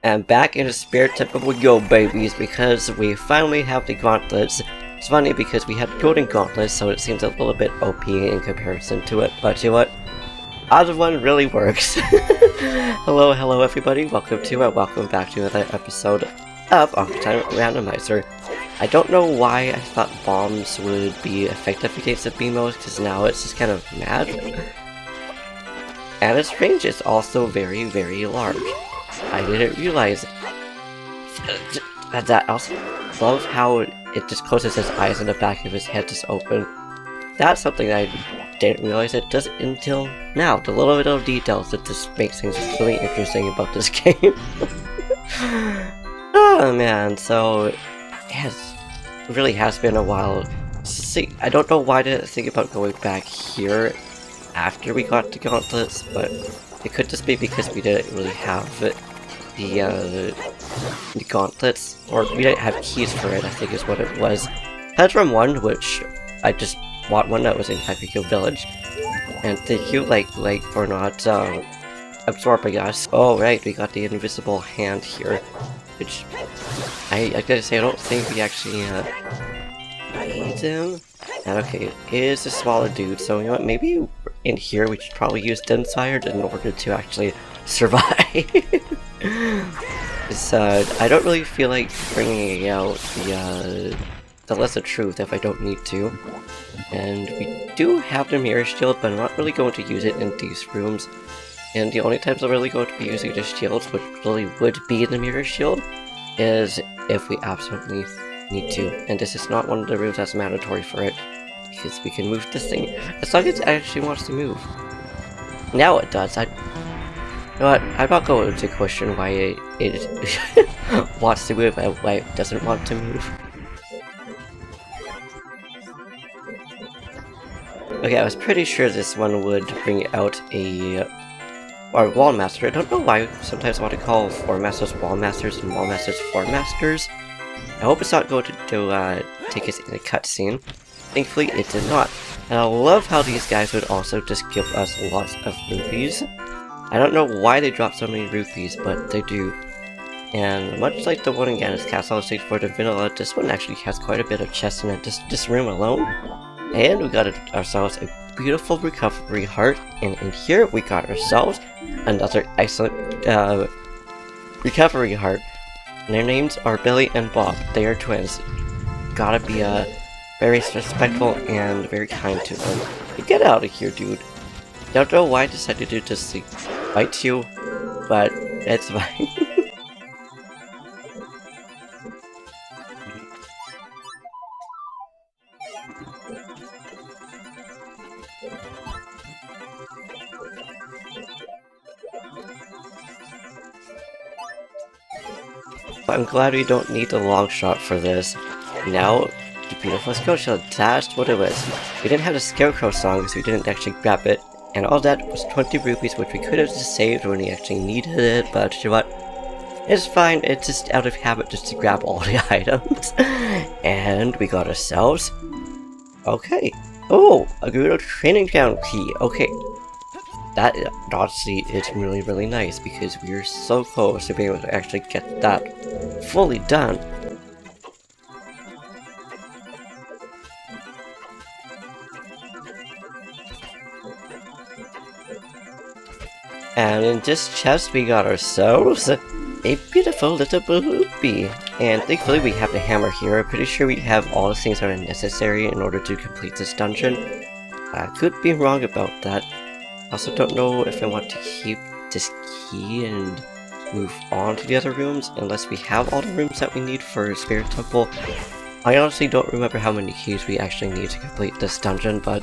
And back in the spirit temple we go, babies, because we finally have the gauntlets. It's funny because we had golden gauntlets, so it seems a little bit OP in comparison to it, but you know what? Either one really works. Hello everybody, welcome back to another episode of Ocarina Randomizer. I don't know why I thought bombs would be effective against the Beamos, because now it's just kind of mad. And its range is also very, very large. I didn't realize that. I also love how it just closes his eyes and the back of his head just open. That's something I didn't realize it does until now. The little bit of details that just makes things really interesting about this game. Oh man, so it really has been a while. See, I don't know why I didn't think about going back here after we got the gauntlets, but it could just be because we didn't really have the gauntlets, or we didn't have keys for it, I think is what it was. Hedron 1, which I just bought one that was in Hyperico Village. And thank you, like for not absorbing us. Oh right, we got the invisible hand here, which I gotta say I don't think we actually need him. And okay, it is a smaller dude, so you know what, maybe in here we should probably use Densire in order to actually survive. I don't really feel like bringing out the lesser truth if I don't need to. And we do have the mirror shield, but I'm not really going to use it in these rooms. And the only times I'm really going to be using the shields, which really would be the mirror shield, is if we absolutely need to. And this is not one of the rooms that's mandatory for it, because we can move this thing as long as it actually wants to move. Now it does. You know what? I'm not going to question why it wants to move and why it doesn't want to move. Okay, I was pretty sure this one would bring out our Wall Master. I don't know why sometimes I want to call Floor Masters Wall Masters and Wall Masters Floor Masters. I hope it's not going to take us in a cutscene. Thankfully, it did not. And I love how these guys would also just give us lots of rupees. I don't know why they drop so many rupees, but they do. And much like the one in Ganon's Castle, stage for the vanilla, this one actually has quite a bit of chests in it, this room alone. And we got ourselves a beautiful recovery heart, and in here we got ourselves another excellent recovery heart. And their names are Billy and Bob. They are twins. Gotta be very respectful and very kind to them. Get out of here, dude. Don't know why I decided to just fight you, but it's fine. I'm glad we don't need the long shot for this. Now, the beautiful skill shield, that's what it was. We didn't have the Scarecrow song because we didn't actually grab it. And all that was 20 rupees, which we could have just saved when we actually needed it, but you know what? It's fine, it's just out of habit just to grab all the items. And we got ourselves... Okay. Oh, a good training ground key. Okay. That honestly is really, really nice because we are so close to being able to actually get that fully done. And in this chest we got ourselves a beautiful little rupee. And thankfully we have the hammer here. I'm pretty sure we have all the things that are necessary in order to complete this dungeon. I could be wrong about that. I also don't know if I want to keep this key and move on to the other rooms, unless we have all the rooms that we need for Spirit Temple. I honestly don't remember how many keys we actually need to complete this dungeon, but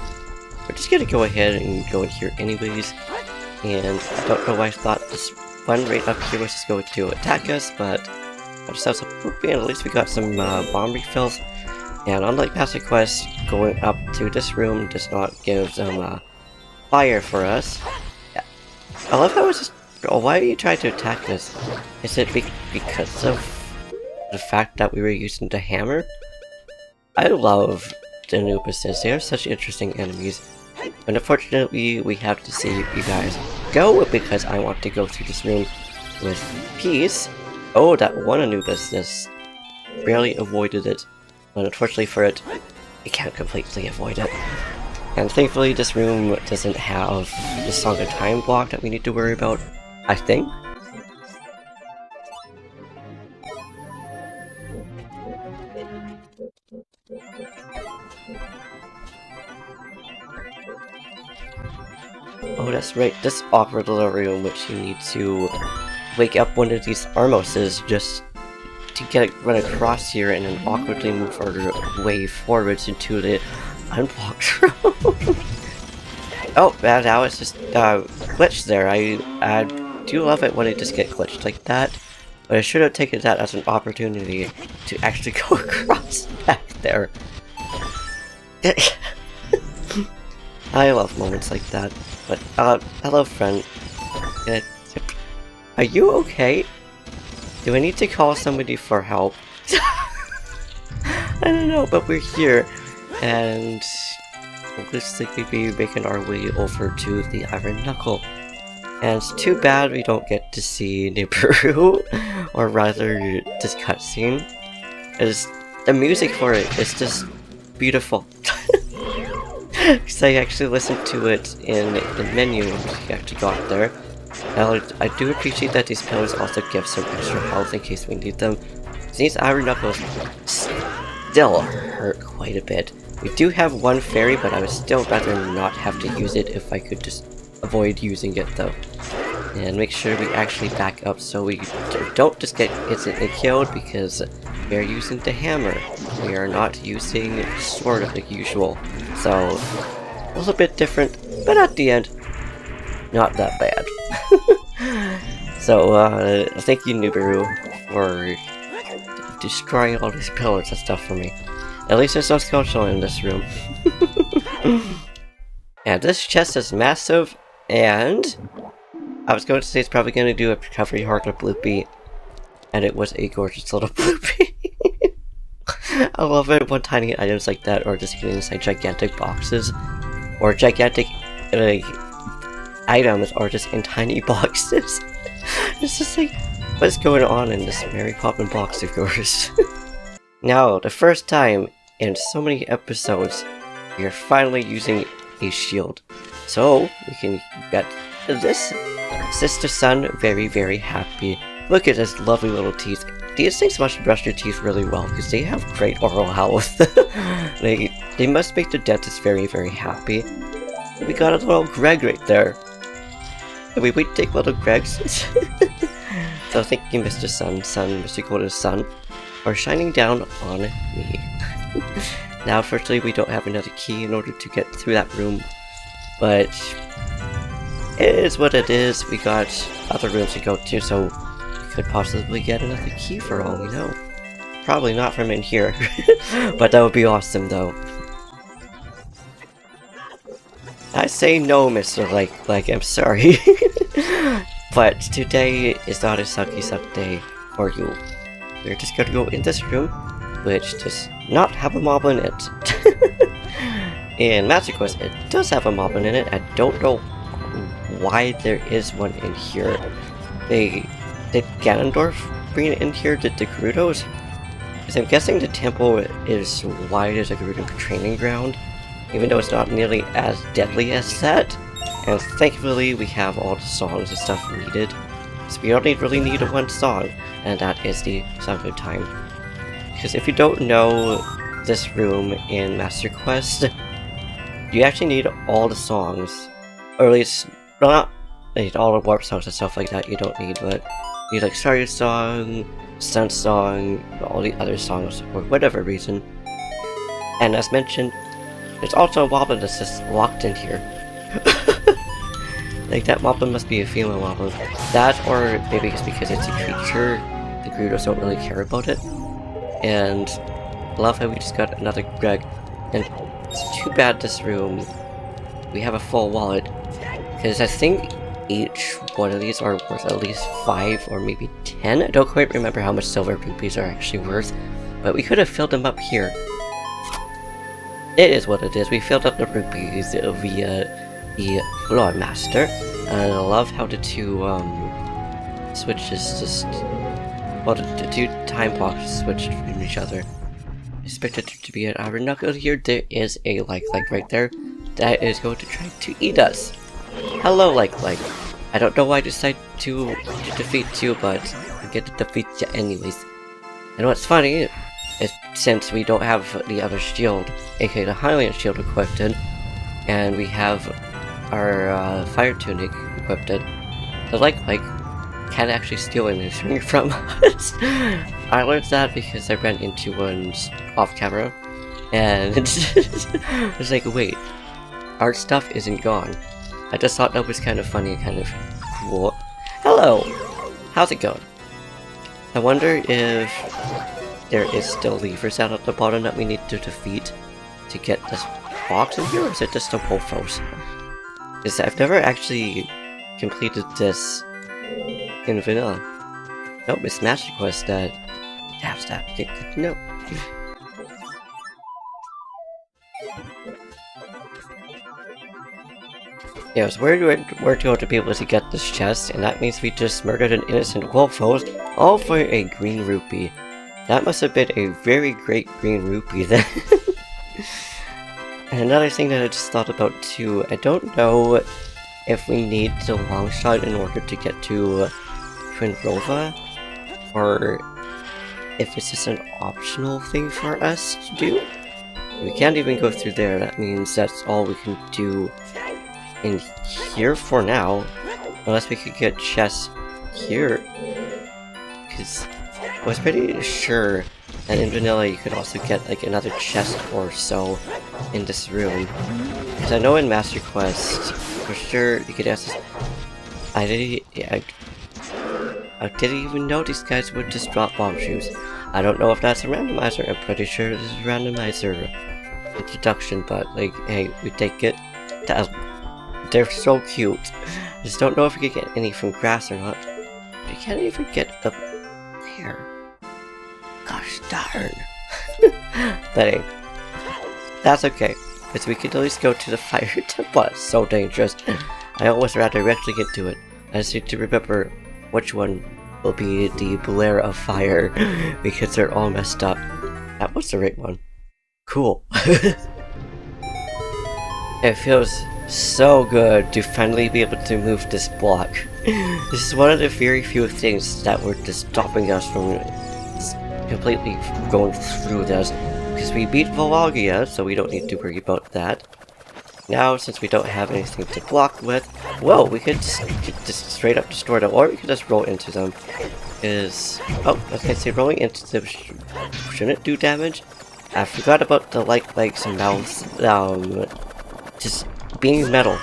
we're just gonna go ahead and go in here anyways. And I don't know why I thought this one right up here was just going to attack us, but I just have some rupee, and at least we got some bomb refills. And unlike past quests, going up to this room does not give them fire for us. Yeah. I love how it's just... Oh, why are you trying to attack us? Is it because of the fact that we were using the hammer? I love the Noopuses. They are such interesting enemies. But unfortunately, we have to see you guys go because I want to go through this room with peace. Oh, that won a new business. Barely avoided it. But unfortunately for it, it can't completely avoid it. And thankfully this room doesn't have the Song of Time block that we need to worry about, I think. Oh, that's right, this awkward little room which you need to wake up one of these Armoses just to get it run across here and then awkwardly move our way forwards into the unblocked room. Oh, now it's just glitched there. I do love it when it just gets glitched like that, but I should have taken that as an opportunity to actually go across back there. I love moments like that, but hello friend. Are you okay? Do I need to call somebody for help? I don't know, but we're here, and it looks like we'd be making our way over to the Iron Knuckle. And it's too bad we don't get to see Nibiru, or rather, this cutscene. As the music for it is just beautiful. Because I actually listened to it in the menu when we actually got there. I do appreciate that these pillars also give some extra health in case we need them. These Iron Knuckles still hurt quite a bit. We do have one fairy, but I would still rather not have to use it if I could just avoid using it though. And make sure we actually back up so we don't just get instantly killed because we are using the hammer. We are not using sword like usual. So, a little bit different, but at the end, not that bad. So, thank you Nibiru for destroying all these pillars and stuff for me. At least there's no skeleton in this room. And this chest is massive, and I was going to say it's probably going to do a recovery heart or bloopy, and it was a gorgeous little bloopy. I love it when tiny items like that are just getting inside gigantic boxes, or gigantic items are just in tiny boxes. It's just like, what's going on in this Mary Poppins box of yours? Now, the first time in so many episodes, we are finally using a shield. So, we can get this sister son very, very happy. Look at his lovely little teeth. These things must brush your teeth really well because they have great oral health. They must make the dentist very, very happy. We got a little Greg right there. Can we wait to take little Gregs? So thank you Mr. Mr. Golden Sun, for shining down on me. Now unfortunately we don't have another key in order to get through that room, but it is what it is. We got other rooms to go to, so we could possibly get another key for all we know. Probably not from in here, but that would be awesome though. I say no, Mr. Like, I'm sorry. But today is not a sucky suck day for you. We're just gonna go in this room, which does not have a moblin in it. In Master Quest, it does have a moblin in it. I don't know why there is one in here. Did Ganondorf bring it in here? Did the Gerudos? Because I'm guessing the temple is wide as a Gerudo training ground, even though it's not nearly as deadly as that. And thankfully we have all the songs and stuff needed. So we only really need one song, and that is the Song of Time. Because if you don't know this room in Master Quest, you actually need all the songs. Or at least, well, not need all the warp songs and stuff like that you don't need, but you need like Starry Song, Sun Song, all the other songs for whatever reason. And as mentioned, there's also a moblin that's just locked in here. Like, that moblin must be a female moblin. That, or maybe it's because it's a creature, the Gerudos don't really care about it. And I love how we just got another Greg. And it's too bad this room, we have a full wallet. Because I think each one of these are worth at least 5 or maybe 10. I don't quite remember how much silver rupees are actually worth. But we could have filled them up here. It is what it is. We filled up the rupees via the Lord Master, and I love how the two switches just Well, the two time blocks switched from each other. I expected there to be an iron knuckle here. There is a like right there that is going to try to eat us. Hello, like. I don't know why I decided to defeat you, but I get to defeat you anyways. And what's funny is since we don't have the other shield, aka the Highland shield equipped, and we have our fire tunic equipped, the like can't actually steal anything from us. I learned that because I ran into one off camera, and it's like, wait, our stuff isn't gone. I just thought that was kind of funny and kind of cool. Hello! How's it going? I wonder if there is still levers out at the bottom that we need to defeat to get this box in here, or is it just a Wolfos? Because I've never actually completed this in vanilla. Nope, it's Master Quest that taps that. Okay, good to know. Yeah, I was worried we're going to be able to get this chest, and that means we just murdered an innocent Wolfos, all for a green rupee. That must have been a very great green rupee then. And another thing that I just thought about too, I don't know if we need the long shot in order to get to Twin Rova, or if it's just an optional thing for us to do. We can't even go through there, that means that's all we can do in here for now, unless we could get chests here, because I was pretty sure that in vanilla you could also get like another chest or so in this room, because I know in Master Quest for sure you could access. I didn't even know these guys would just drop bomb shoes. I don't know if that's a randomizer. I'm pretty sure this is a randomizer introduction, but like, hey, we take it. They're so cute. I just don't know if we can get any from grass or not. We can't even get up there. Gosh darn. But hey, that's okay, because we can at least go to the fire temple. It's so dangerous. I almost ran directly into it. I just need to remember which one will be the Blair of Fire, because they're all messed up. That was the right one. Cool. It feels so good to finally be able to move this block. This is one of the very few things that were just stopping us from completely going through this, because we beat Vologia, so we don't need to worry about that. Now, since we don't have anything to block with, well, we could just straight up destroy them, or we could just roll into them. Okay, so rolling into them shouldn't do damage. I forgot about the legs and mouths, just being metal.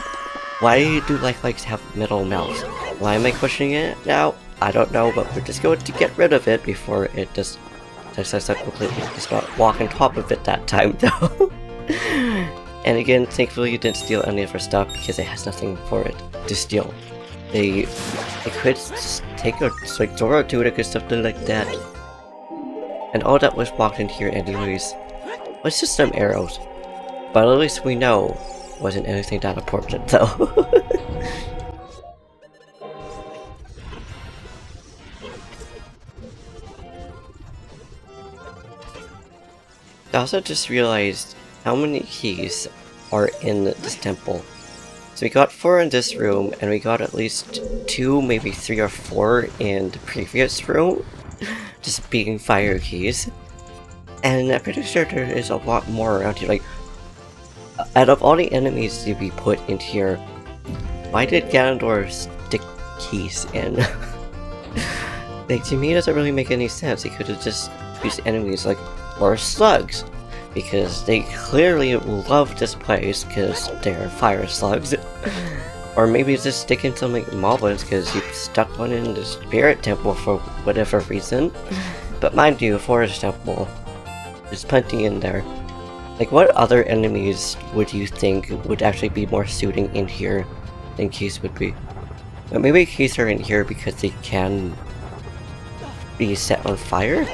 Why do legs have metal mouths? Why am I questioning it now? I don't know, but we're just going to get rid of it before it just decides to completely just not walk on top of it that time, though. And again, thankfully you didn't steal any of our stuff because it has nothing for it to steal. They could just take a like Zora Tunic or something like that. And all that was blocked in here anyways was just some arrows. But at least we know wasn't anything that important though. I also just realized how many keys are in this temple. So we got 4 in this room, and we got at least 2, maybe 3 or 4 in the previous room, just being fire keys. And I'm pretty sure there is a lot more around here. Like, out of all the enemies to be put in here, why did Ganon stick keys in? Like, to me it doesn't really make any sense. He could have just used enemies like or slugs, because they clearly love this place because they're fire slugs. Or maybe just stick in some like moblins because you stuck one in the spirit temple for whatever reason. But mind you, forest temple, there's plenty in there. Like, what other enemies would you think would actually be more suiting in here than keys would be? But maybe keys are in here because they can be set on fire?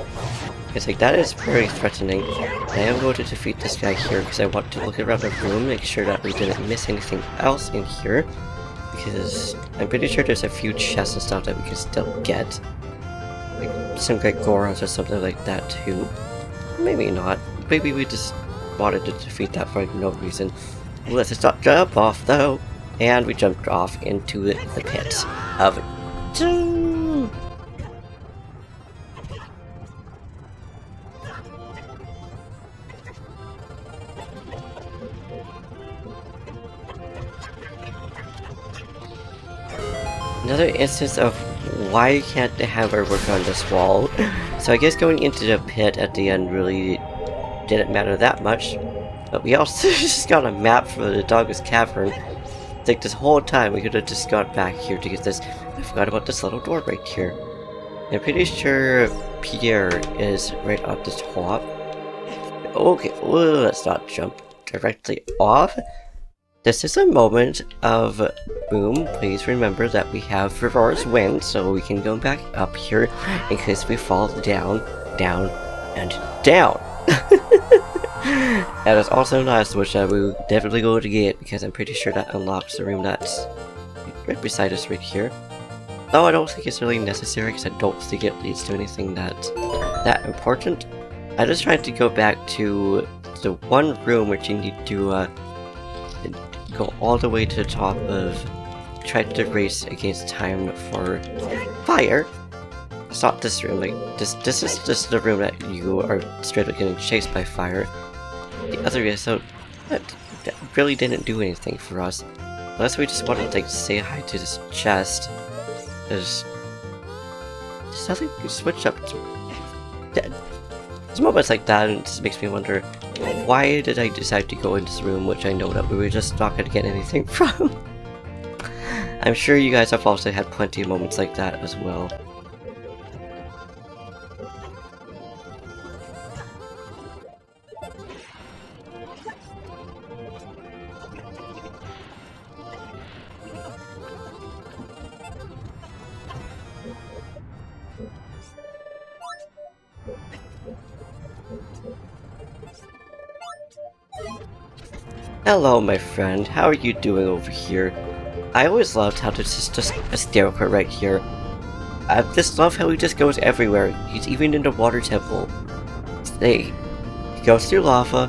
It's like, that is very threatening. I am going to defeat this guy here because I want to look around the room, make sure that we didn't miss anything else in here. Because I'm pretty sure there's a few chests and stuff that we can still get. Like, some great Gorons or something like that too. Maybe not. Maybe we just wanted to defeat that for no reason. Let's just not jump off though. And we jumped off into the pit of doom. Another instance of why can't the hammer work on this wall? So I guess going into the pit at the end really didn't matter that much. But we also just got a map for the Dog's Cavern. Like this whole time we could have just got back here to get this. I forgot about this little door right here. I'm pretty sure Pierre is right at the top. Okay, well, let's not jump directly off. This is a moment of boom. Please remember that we have reverse wind, so we can go back up here in case we fall down, down, and down. And it's also nice, which I will definitely go to get because I'm pretty sure that unlocks the room that's right beside us right here. Though I don't think it's really necessary because I don't think it leads to anything that important. I just tried to go back to the one room which you need to go all the way to the top of, try to race against time for fire. It's not this room, like this is just the room that you are straight up getting chased by fire. The other is so that really didn't do anything for us. Unless we just wanted to like say hi to this chest. There's nothing to switch up to. There's moments like that and it just makes me wonder, why did I decide to go in this room which I know that we were just not gonna get anything from? I'm sure you guys have also had plenty of moments like that as well. Hello my friend, how are you doing over here? I always loved how this is just a stairway right here. I just love how he just goes everywhere. He's even in the water temple. He goes through lava,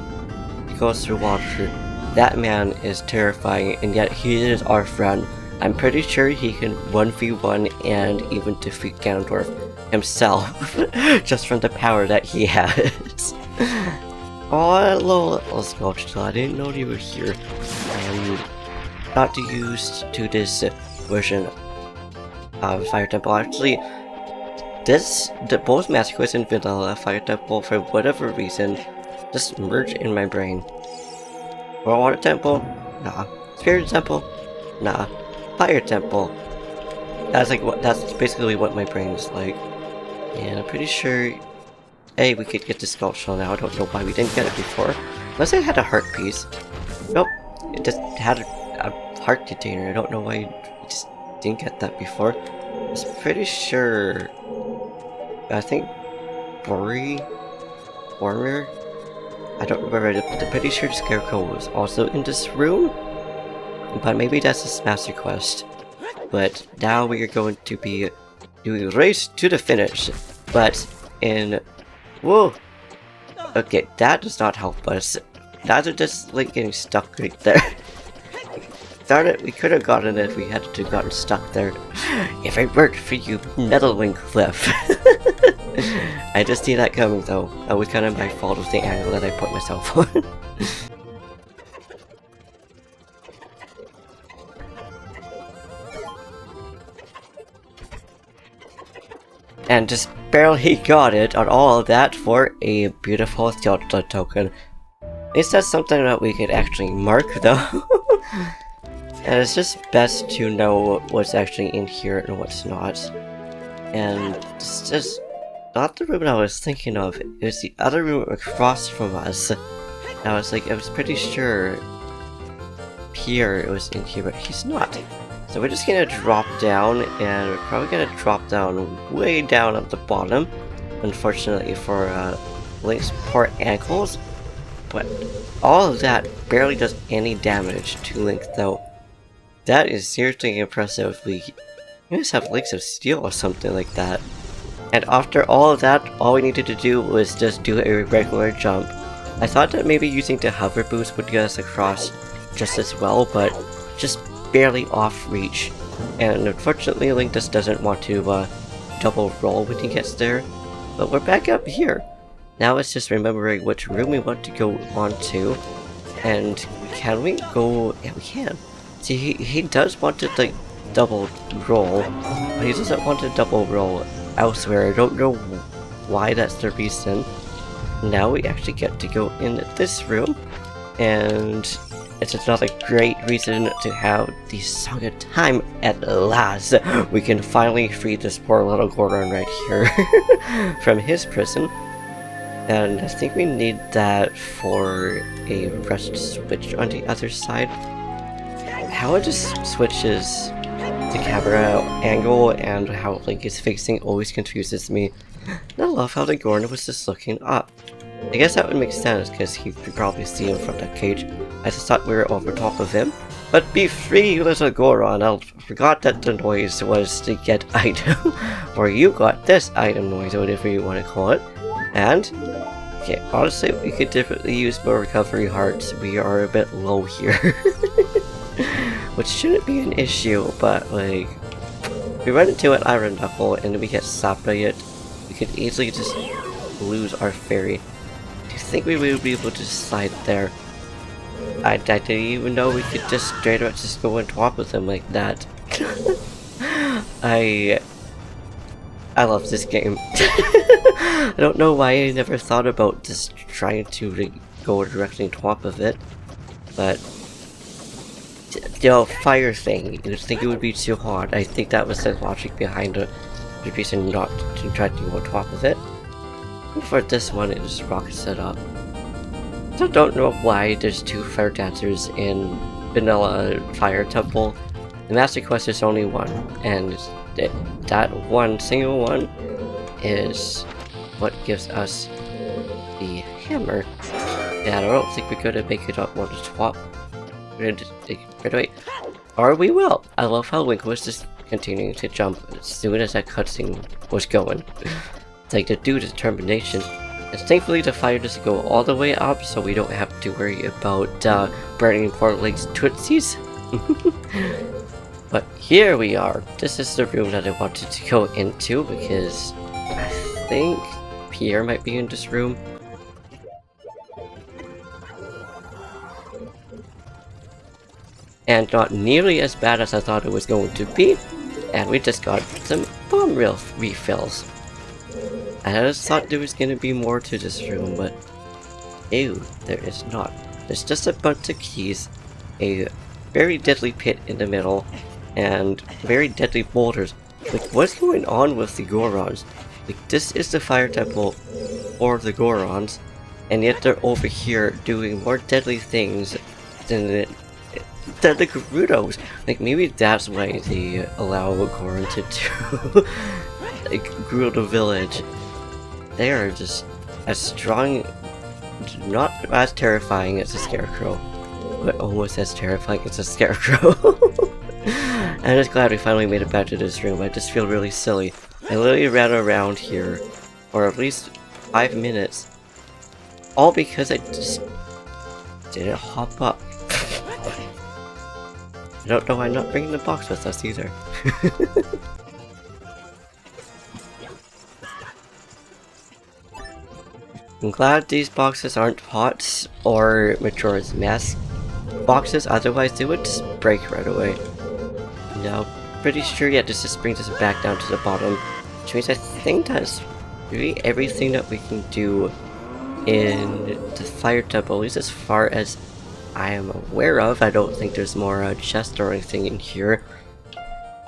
he goes through water. That man is terrifying, and yet he is our friend. I'm pretty sure he can 1v1 and even defeat Ganondorf himself, just from the power that he has. Oh, hello, little Sculpture. I didn't know you were here. I'm not used to this version of Fire Temple. Actually, both Master Quest and Vanilla Fire Temple, for whatever reason, just merged in my brain. Water Temple? Nah. Spirit Temple? Nah. Fire Temple? That's basically what my brain is like. And I'm pretty sure hey, we could get the sculpture now. I don't know why we didn't get it before. Unless it had a heart piece. Nope. It just had a heart container. I don't know why we just didn't get that before. I was pretty sure. I think Warrior? I don't remember, but I'm pretty sure the Scarecrow was also in this room. But maybe that's his Master Quest. But now we are going to be doing Race to the Finish. But in whoa! Okay, that does not help us. That's just like getting stuck right there. Darn it, we could have gotten it if we had to gotten stuck there. If it worked for you, meddling Cliff. I just see that coming though. That was kind of my fault with the angle that I put myself on. And just barely got it on all of that for a beautiful Zelda token. Is that something that we could actually mark though? And it's just best to know what's actually in here and what's not. And it's just not the room I was thinking of, it was the other room across from us. I was pretty sure Pierre was in here, but he's not. So we're just gonna drop down, and we're probably gonna drop down way down at the bottom. Unfortunately for Link's poor ankles. But all of that barely does any damage to Link though. That is seriously impressive. We must have Links of Steel or something like that. And after all of that, all we needed to do was just do a regular jump. I thought that maybe using the hover boost would get us across just as well, but just barely off reach. And unfortunately, Link just doesn't want to double roll when he gets there. But we're back up here. Now it's just remembering which room we want to go on to. And can we go? Yeah, we can. See, he does want to like double roll, but he doesn't want to double roll elsewhere. I don't know why that's the reason. Now we actually get to go in this room, and it's another great reason to have the Song of Time at last. We can finally free this poor little Goron right here from his prison. And I think we need that for a rest switch on the other side. How it just switches the camera angle and how Link is facing always confuses me. And I love how the Goron was just looking up. I guess that would make sense because he could probably see him from that cage. I just thought we were over top of him. But be free, little Goron. I forgot that the noise was the get item. Or you got this item noise, or whatever you want to call it. And, okay, honestly, we could definitely use more recovery hearts. We are a bit low here. Which shouldn't be an issue, but, like, we run into an iron knuckle and we get slapped by it. We could easily just lose our fairy. Do you think we would be able to slide there? I didn't even know we could just straight up just go on top of them like that. I love this game. I don't know why I never thought about just trying to go directly on top of it, but the fire thing, you would think it would be too hard. I think that was the logic behind the reason not to try to go on top of it. And for this one, it just rockets it up. I don't know why there's two fire dancers in Vanilla Fire Temple. The Master Quest is only one, and that one single one is what gives us the hammer. And I don't think we're gonna make it up on the top. We're gonna just take it right away. Or we will! I love how Link was just continuing to jump as soon as that cutscene was going. It's like the dude's determination. And thankfully the fire doesn't go all the way up, so we don't have to worry about burning poor Link's tootsies. But here we are. This is the room that I wanted to go into because I think Pierre might be in this room. And not nearly as bad as I thought it was going to be. And we just got some bomb refills. I just thought there was gonna be more to this room, but ew, there is not. There's just a bunch of keys, a very deadly pit in the middle, and very deadly boulders. Like, what's going on with the Gorons? Like, this is the fire temple for the Gorons, and yet they're over here doing more deadly things than the Gerudos. Like, maybe that's why they allow Goron to do like Gerudo Village. They are just as strong, not as terrifying as a scarecrow, but almost as terrifying as a scarecrow. And I'm just glad we finally made it back to this room. I just feel really silly. I literally ran around here for at least 5 minutes, all because I just didn't hop up. I don't know why I'm not bringing the box with us either. I'm glad these boxes aren't pots or Majora's Mask boxes, otherwise they would just break right away. No, pretty sure, yeah, this just brings us back down to the bottom, which means I think that's really everything that we can do in the fire temple, at least as far as I am aware of. I don't think there's more chest or anything in here.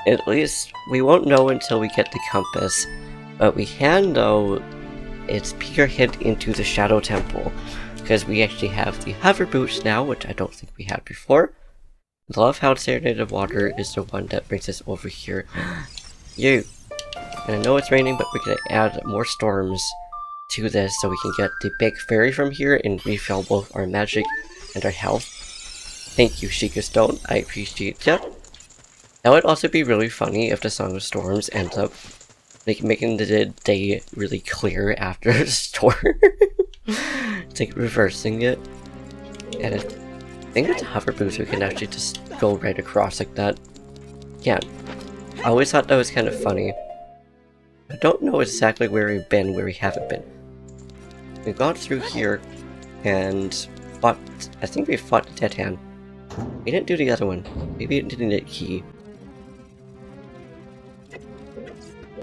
At least we won't know until we get the compass, but we can know it's peek our head into the Shadow Temple, because we actually have the hover boots now, which I don't think we had before. I love how Serenade of Water is the one that brings us over here. You! And I know it's raining, but we're gonna add more storms to this so we can get the big fairy from here and refill both our magic and our health. Thank you, Sheikah Stone. I appreciate that. That would also be really funny if the Song of Storms ends up like making the day really clear after a storm. It's like reversing it. And I think with the hover boost we can actually just go right across like that. Yeah, I always thought that was kind of funny. I don't know exactly where we've been, where we haven't been. We've gone through here and fought, I think we fought the Dead Hand. We didn't do the other one. Maybe it didn't get key. I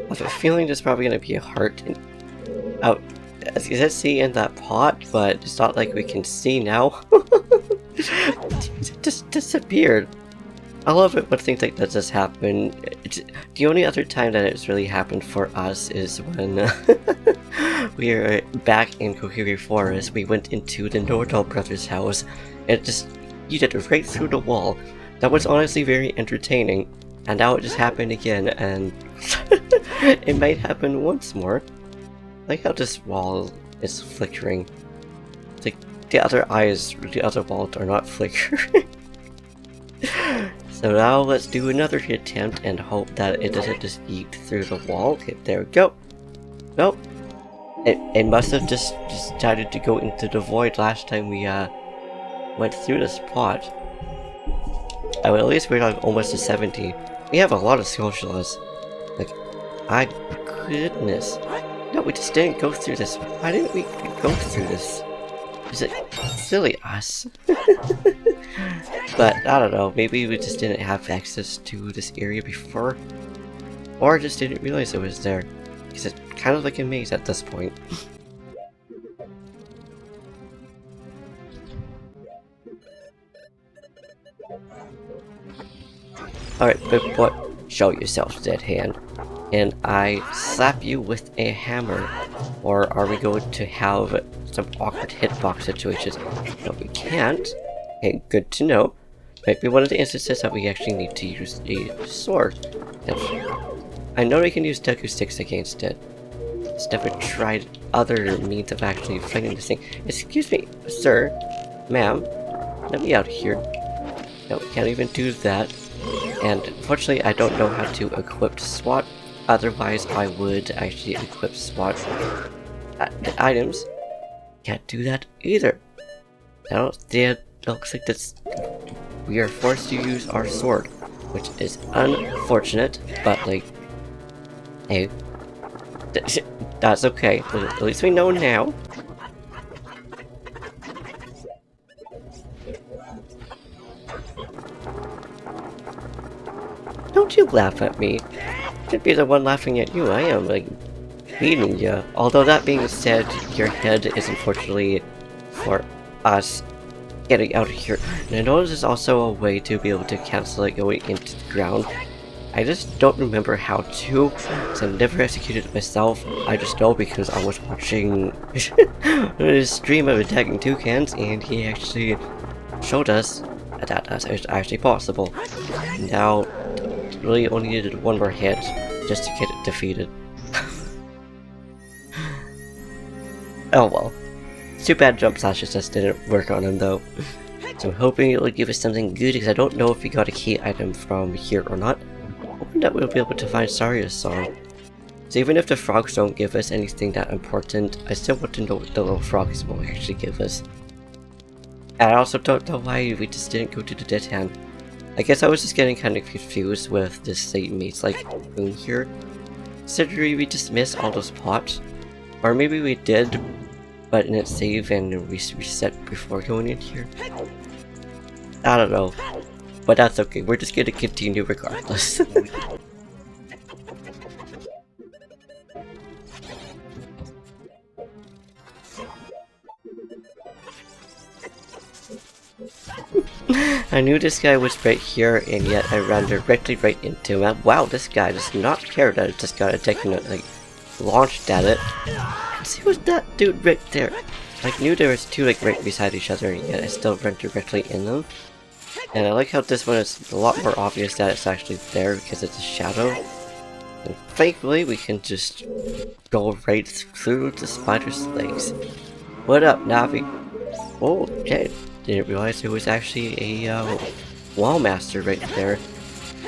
have a feeling there's probably going to be a heart out. As you can see in that pot, but it's not like we can see now. It just disappeared. I love it when things like that just happen. The only other time that it's really happened for us is when we were back in Kokiri Forest. We went into the Nordal brothers' house, and it just yeeted it right through the wall. That was honestly very entertaining, and now it just happened again, and it might happen once more. I like how this wall is flickering. It's like the other eyes, the other walls are not flickering. So now let's do another attempt and hope that it doesn't just eat through the wall. Okay, there we go. Nope. It must have just decided to go into the void last time we went through the spot. Oh, at least we're like almost to 70. We have a lot of socialists. Like, my goodness. No, we just didn't go through this. Why didn't we go through this? Is it silly us? But I don't know, maybe we just didn't have access to this area before, or just didn't realize it was there, because it's kind of like a maze at this point. Alright, big boy, show yourself, Dead Hand, and I slap you with a hammer. Or are we going to have some awkward hitbox situations? No, we can't. Okay, good to know. Might be one of the instances that we actually need to use a sword. I know we can use Deku Sticks against it. Just never tried other means of actually fighting this thing. Excuse me, sir, ma'am, let me out here. No, we can't even do that. And unfortunately, I don't know how to equip SWAT. Otherwise, I would actually equip SWAT the items. Can't do that either. Now, it looks like this. We are forced to use our sword, which is unfortunate, but like, hey, that's okay. At least we know now. Don't you laugh at me. Should be the one laughing at you. I am like beating you. Although that being said, your head is unfortunately for us getting out of here. And I know there's also a way to be able to cancel it going into the ground. I just don't remember how to, because I've never executed it myself. I just know because I was watching a stream of attacking toucans, and he actually showed us that that's actually possible. Now, really only needed one more hit just to get it defeated. Oh well. Too bad jump slashes just didn't work on him though. So I'm hoping it will give us something good, because I don't know if we got a key item from here or not. Hoping that we'll be able to find Saria's song. So even if the frogs don't give us anything that important, I still want to know what the little frogs will actually give us. And I also don't know why we just didn't go to the Dead Hand. I guess I was just getting kind of confused with this Satan maze like room here. Considering we just missed all those pots. Or maybe we did, but didn't save and reset before going in here. I don't know. But that's okay, we're just gonna continue regardless. I knew this guy was right here, and yet I ran directly right into him. Wow, this guy does not care that it just got a techno, like, launched at it. And see what's that dude right there? I knew there was two like right beside each other, and yet I still ran directly in them. And I like how this one is a lot more obvious that it's actually there because it's a shadow. And thankfully we can just go right through the spider's legs. What up, Navi? Oh, okay. Didn't realize there was actually a wall master right there.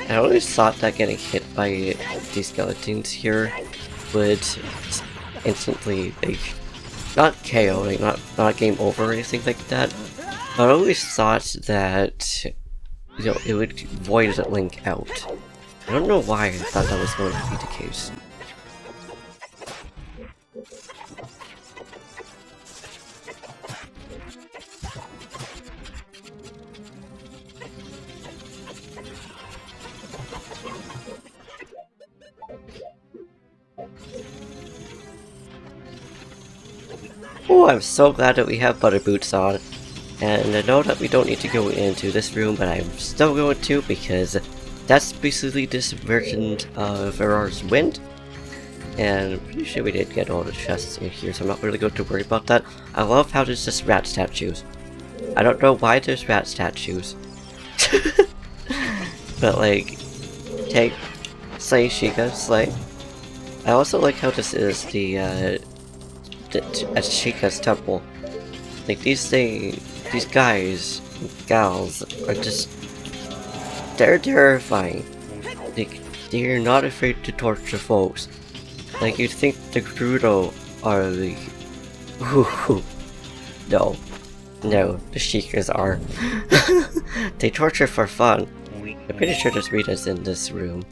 I always thought that getting hit by these skeletons here would instantly, like, not KO, like not game over or anything like that. But I always thought that, you know, it would void Link out. I don't know why I thought that was going to be the case. Oh, I'm so glad that we have butter boots on. And I know that we don't need to go into this room, but I'm still going to because that's basically this version of Auror's Wind. And I'm pretty sure we did get all the chests in here, so I'm not really going to worry about that. I love how there's just rat statues. I don't know why there's rat statues. But like, take, slay, Sheikah, slay. I also like how this is the at Sheikah's temple. Like these guys, gals, are just, they're terrifying. Like, they're not afraid to torture folks. Like, you'd think the Gerudo are the... No. No, the Sheikahs are. They torture for fun. I'm pretty sure there's Rita's in this room.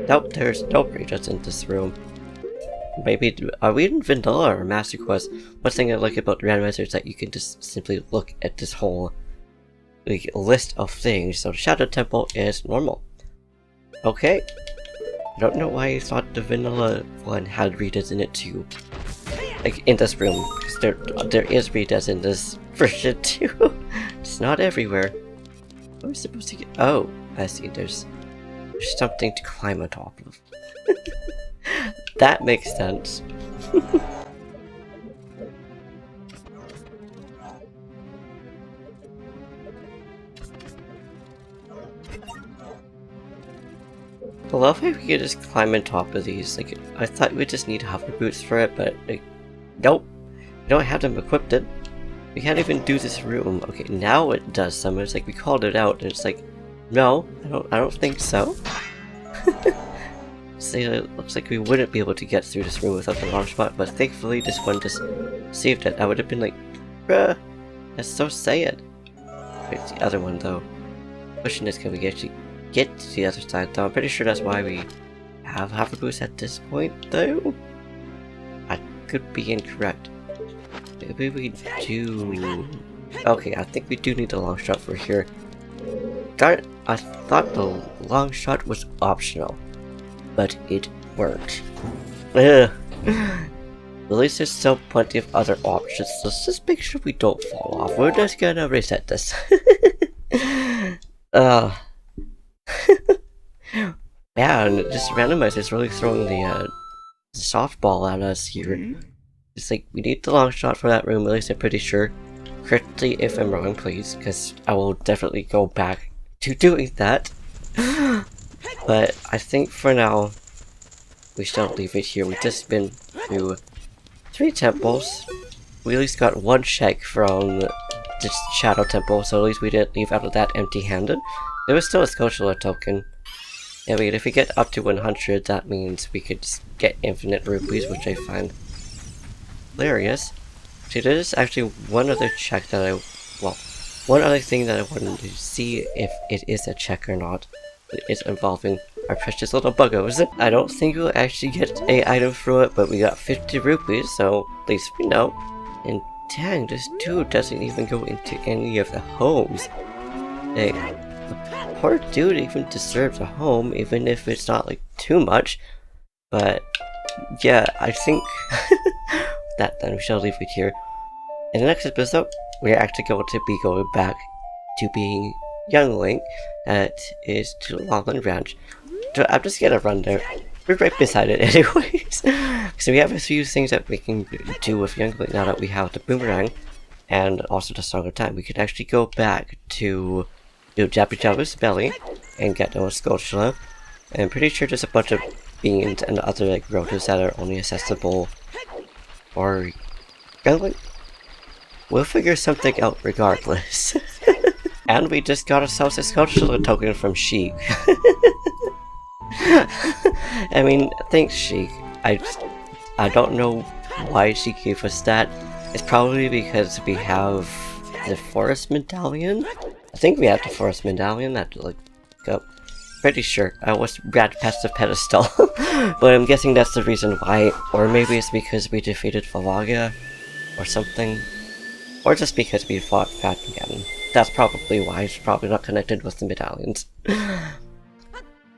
Nope, there's no Rita's in this room. Maybe, are we in Vanilla or Master Quest? One thing I like about Randomizer is that you can just simply look at this whole like, list of things. So the Shadow Temple is normal. Okay. I don't know why I thought the Vanilla one had Rita's in it too. Like, in this room. Because there is Rita's in this version too. It's not everywhere. What am I supposed to get? Oh, I see. There's something to climb on top of. That makes sense. I love how we can just climb on top of these. Like, I thought we'd just need hover boots for it, but like, nope. We don't have them equipped. We can't even do this room. Okay, now it does some. It's like we called it out, and it's like, no, I don't think so. So it looks like we wouldn't be able to get through this room without the launch spot, but thankfully this one just saved it. I would have been like, bruh, that's so sad. Where's the other one though? Question is, can we actually get to the other side though? I'm pretty sure that's why we have hover boots at this point though. I could be incorrect. Maybe we do. Okay, I think we do need a long shot for here. Darn it, I thought the long shot was optional. But it worked. Ugh. At least there's still plenty of other options. Let's just make sure we don't fall off. We're just gonna reset this. Man, this Randomizer is really throwing the softball at us here. It's like, we need the long shot for that room, at least I'm pretty sure. Correct me if I'm wrong, please, because I will definitely go back to doing that. But I think for now, we shall leave it here. We've just been through 3 temples. We at least got 1 check from this Shadow Temple, so at least we didn't leave out of that empty-handed. There was still a Scotia token. I mean, if we get up to 100, that means we could just get infinite rupees, which I find hilarious. See, there is actually one other check that one other thing that I wanted to see if it is a check or not. It's involving our precious little buggos. I don't think we'll actually get an item through it, but we got 50 rupees, so at least we know. And dang, this dude doesn't even go into any of the homes. Hey, the poor dude even deserves a home, even if it's not like too much. But yeah, I think that then we shall leave it here. In the next episode, we're actually going to be going back to being young Link, that is to Longland Ranch. So I'm just gonna run there. We're right beside it anyways. So we have a few things that we can do with young Link now that we have the boomerang and also the Song of Time. We could actually go back to Jappy Jabba's belly and get those Scotia. And I'm pretty sure there's a bunch of beans and other like roaches that are only accessible for young Link. We'll figure something out regardless. And we just got ourselves a sculptural token from Sheik. I mean, thanks, Sheik. I don't know why she gave us that. It's probably because we have the forest medallion. I think we have the forest medallion. I have to look up. Pretty sure. I was rat past the pedestal. But I'm guessing that's the reason why. Or maybe it's because we defeated Valaga or something. Or just because we fought Fat Ganon. That's probably why. It's probably not connected with the medallions.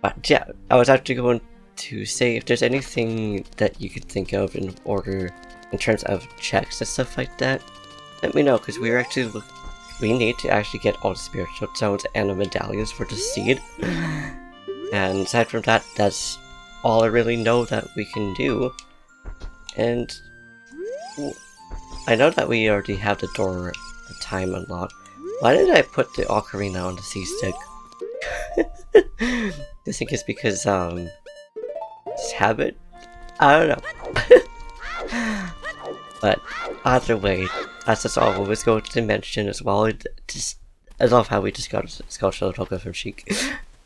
But yeah, I was actually going to say if there's anything that you could think of in order in terms of checks and stuff like that, let me know, because we need to actually get all the spiritual stones and the medallions for the seed. And aside from that, that's all I really know that we can do. And I know that we already have the door time unlocked. Why did I put the Ocarina on the C-stick? I think it's because, just habit? I don't know. But either way, that's just all I was going to mention as well. I love how we just got a sculptural token from Sheik.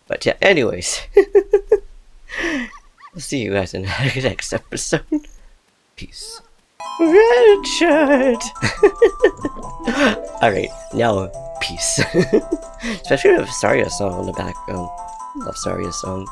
But yeah, anyways. I'll see you guys in the next episode. Peace. Red shirt! Alright, now, peace. Especially with Saria's song on the background. Love Saria's song.